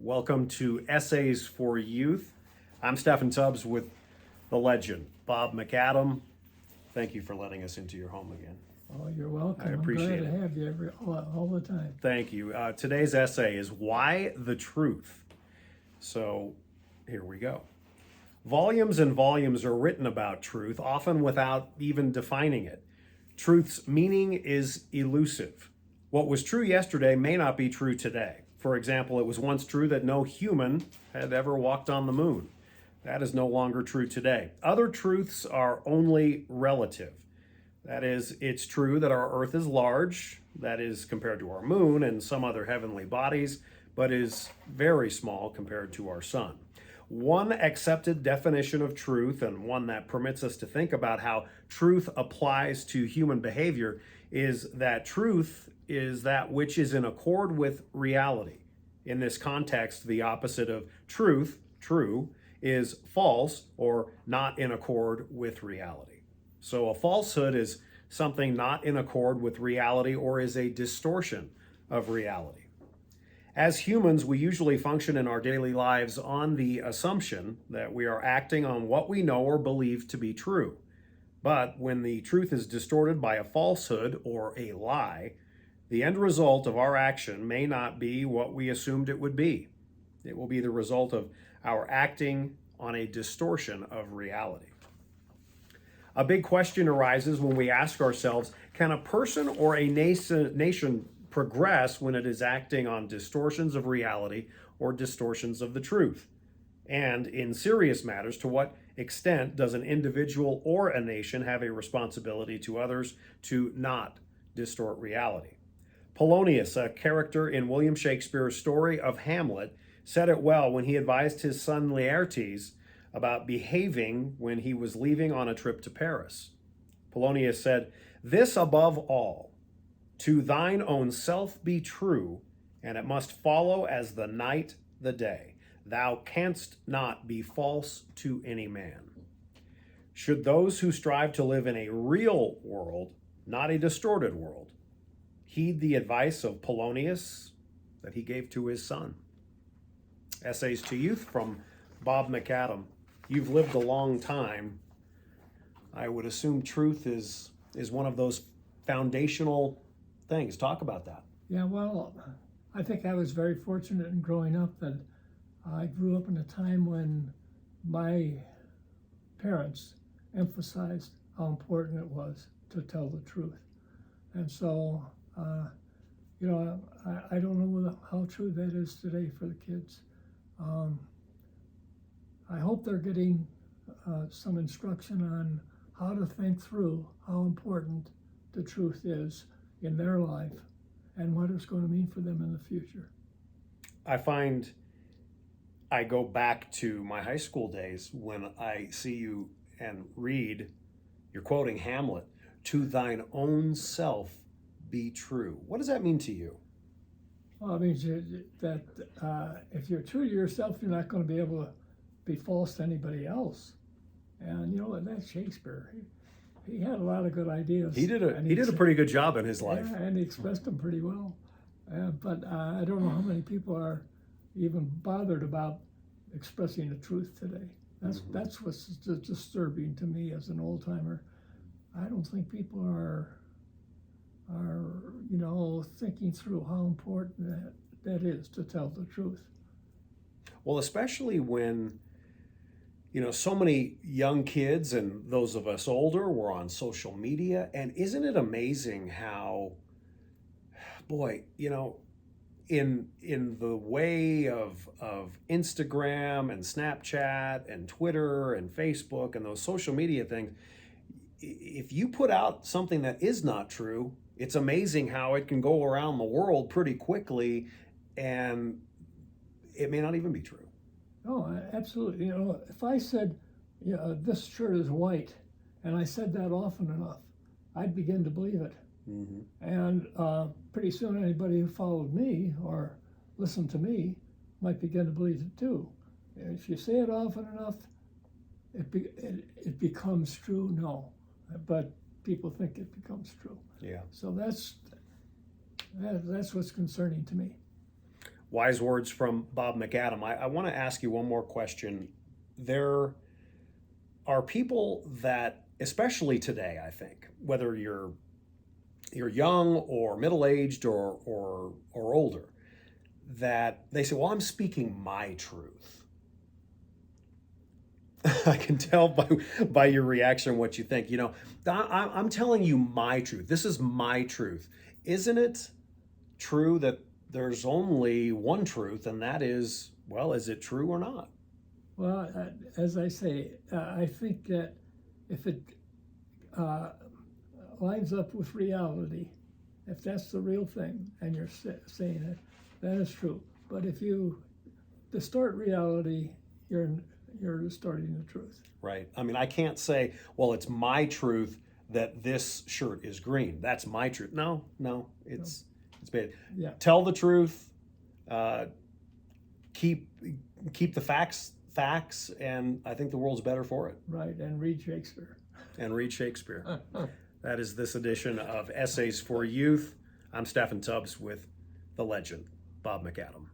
Welcome to Essays for Youth. I'm Stephen Tubbs with the legend, Bob McAdam. Thank you for letting us into your home again. Oh, you're welcome. I appreciate I'm glad it. to have you all the time. Thank you. Today's essay is Why the Truth? So here we go. Volumes and volumes are written about truth, often without even defining it. Truth's meaning is elusive. What was true yesterday may not be true today. For example, it was once true that no human had ever walked on the moon. That is no longer true today. Other truths are only relative. That is, it's true that our Earth is large, that is, compared to our moon and some other heavenly bodies, but is very small compared to our sun. One accepted definition of truth, and one that permits us to think about how truth applies to human behavior, is that truth is that which is in accord with reality. In this context, the opposite of truth, true, is false or not in accord with reality. So a falsehood is something not in accord with reality or is a distortion of reality. As humans, we usually function in our daily lives on the assumption that we are acting on what we know or believe to be true. But when the truth is distorted by a falsehood or a lie, the end result of our action may not be what we assumed it would be. It will be the result of our acting on a distortion of reality. A big question arises when we ask ourselves, can a person or a nation progress when it is acting on distortions of reality or distortions of the truth? And in serious matters, to what extent does an individual or a nation have a responsibility to others to not distort reality? Polonius, a character in William Shakespeare's story of Hamlet, said it well when he advised his son Laertes about behaving when he was leaving on a trip to Paris. Polonius said, "This above all, to thine own self be true, and it must follow as the night the day. Thou canst not be false to any man." Should those who strive to live in a real world, not a distorted world, heed the advice of Polonius that he gave to his son? Essays to Youth from Bob McAdam. You've lived a long time. I would assume truth is one of those foundational things. Talk about that. Yeah, well, I think I was very fortunate in growing up that I grew up in a time when my parents emphasized how important it was to tell the truth. And so, I don't know how true that is today for the kids. I hope they're getting some instruction on how to think through how important the truth is in their life and what it's going to mean for them in the future. I find I go back to my high school days when I see you and read, you're quoting Hamlet, "To thine own self be true." What does that mean to you? Well, it means that if you're true to yourself, you're not going to be able to be false to anybody else. And you know, that's Shakespeare. He had a lot of good ideas. He did a pretty good job in his life. Yeah, and he expressed them pretty well. But I don't know how many people are even bothered about expressing the truth today. That's what's disturbing to me as an old timer. I don't think people are thinking through how important that is to tell the truth. Well, especially when so many young kids and those of us older were on social media. And isn't it amazing how, boy, in the way of Instagram and Snapchat and Twitter and Facebook and those social media things, if you put out something that is not true, it's amazing how it can go around the world pretty quickly and it may not even be true. Oh, absolutely. If I said, this shirt is white, and I said that often enough, I'd begin to believe it. Mm-hmm. And pretty soon anybody who followed me or listened to me might begin to believe it too. If you say it often enough, it becomes true. No, but people think it becomes true. Yeah. So that's what's concerning to me. Wise words from Bob McAdam. I want to ask you one more question. There are people that, especially today, I think, whether you're young or middle-aged or older, that they say, well, I'm speaking my truth. I can tell by your reaction what you think. I'm telling you my truth. This is my truth. Isn't it true that there's only one truth, and that is, well, is it true or not? Well, as I say, I think that if it lines up with reality, if that's the real thing and you're saying it, that is true. But if you distort reality, you're distorting the truth. Right. I mean, I can't say, well, it's my truth that this shirt is green. That's my truth. No, it's bad. Yeah. Tell the truth. Keep the facts, and I think the world's better for it. Right, and read Shakespeare. That is this edition of Essays for Youth. I'm Stephen Tubbs with the legend, Bob McAdam.